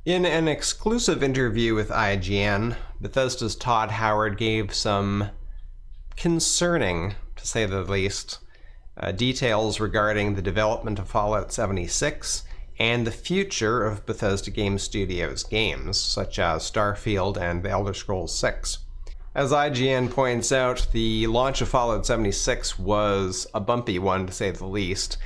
In an exclusive interview with IGN, Bethesda's Todd Howard gave some concerning, to say the least, details regarding the development of Fallout 76 and the future of Bethesda Game Studios games, such as Starfield and The Elder Scrolls 6. As IGN points out, the launch of Fallout 76 was a bumpy one, to say the least.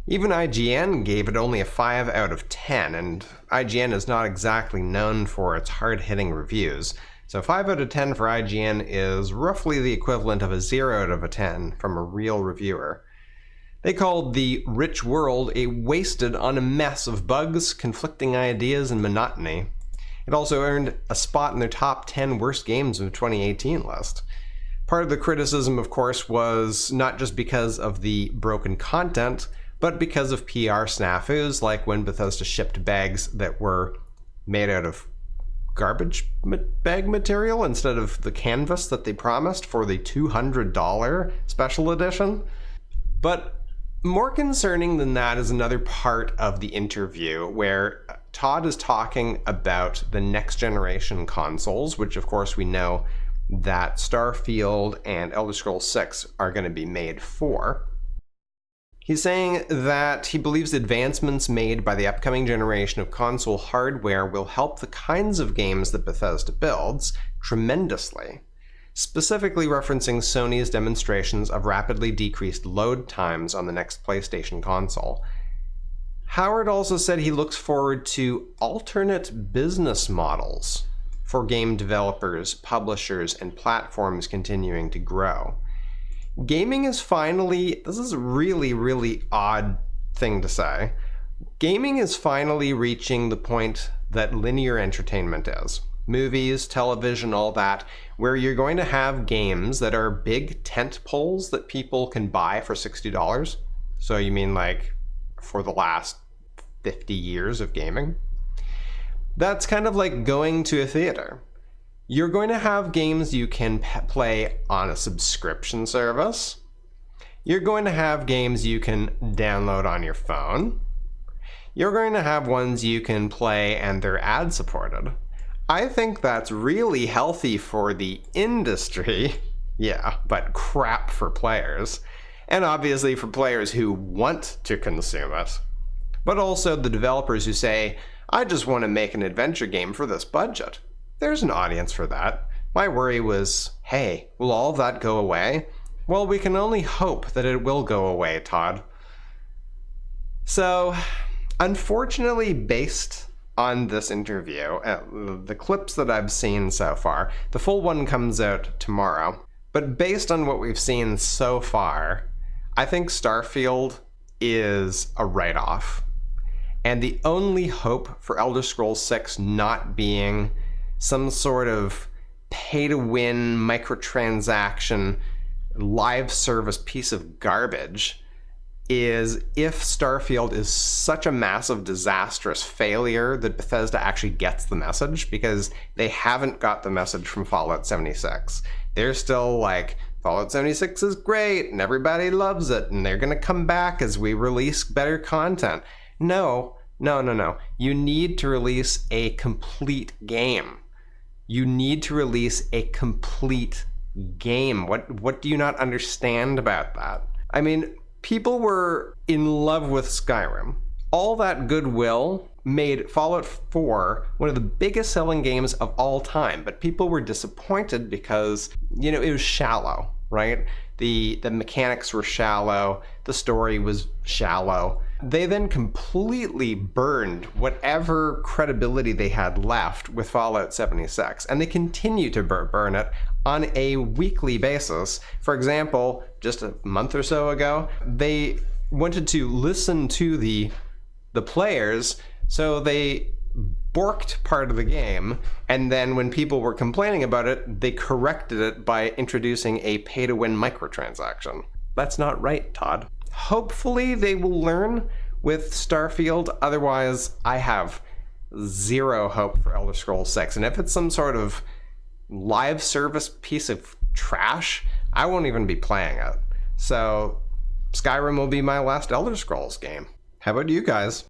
Even IGN gave it only a 5 out of 10, and IGN is not exactly known for its hard-hitting reviews. So 5 out of 10 for IGN is roughly the equivalent of a 0 out of a 10 from a real reviewer. They called the rich world a wasted on a mess of bugs, conflicting ideas, and monotony. It also earned a spot in their top 10 worst games of 2018 list. Part of the criticism, of course, was not just because of the broken content, but because of PR snafus, like when Bethesda shipped bags that were made out of garbage bag material instead of the canvas that they promised for the $200 special edition. But more concerning than that is another part of the interview where Todd is talking about the next generation consoles, which of course we know that Starfield and Elder Scrolls 6 are going to be made for. He's saying that he believes advancements made by the upcoming generation of console hardware will help the kinds of games that Bethesda builds tremendously, specifically referencing Sony's demonstrations of rapidly decreased load times on the next PlayStation console. Howard also said he looks forward to alternate business models for game developers, publishers, and platforms continuing to grow. Gaming is finally, this is a really odd thing to say, gaming is finally reaching the point that linear entertainment is. Movies, television, all that, where you're going to have games that are big tent poles that people can buy for $60. So you mean like for the last 50 years of gaming? That's kind of like going to a theater. You're going to have games you can play on a subscription service. You're going to have games you can download on your phone. You're going to have ones you can play and they're ad supported. I think that's really healthy for the industry. Yeah, but crap for players. And obviously for players who want to consume it. But also the developers who say, I just want to make an adventure game for this budget. There's an audience for that. My worry was, hey, will all of that go away? Well, we can only hope that it will go away, Todd. So, unfortunately, based on this interview, the clips that I've seen so far, the full one comes out tomorrow, but based on what we've seen so far, I think Starfield is a write-off. And the only hope for Elder Scrolls 6 not being some sort of pay-to-win microtransaction live service piece of garbage is if Starfield is such a massive disastrous failure that Bethesda actually gets the message, because they haven't got the message from Fallout 76. They're still like, Fallout 76 is great and everybody loves it and they're gonna come back as we release better content. No. You need to release a complete game. You need to release a complete game. What do you not understand about that? I mean, people were in love with Skyrim. All that goodwill made Fallout 4 one of the biggest selling games of all time, but people were disappointed because, you know, it was shallow, right? The mechanics were shallow, the story was shallow. They then completely burned whatever credibility they had left with Fallout 76, and they continue to burn it on a weekly basis. For example, just a month or so ago, they wanted to listen to the players, so they borked part of the game, and then when people were complaining about it, they corrected it by introducing a pay-to-win microtransaction. That's not right, Todd. Hopefully they will learn with Starfield, otherwise I have zero hope for Elder Scrolls 6. And if it's some sort of live service piece of trash, I won't even be playing it. So Skyrim will be my last Elder Scrolls game. How about you guys?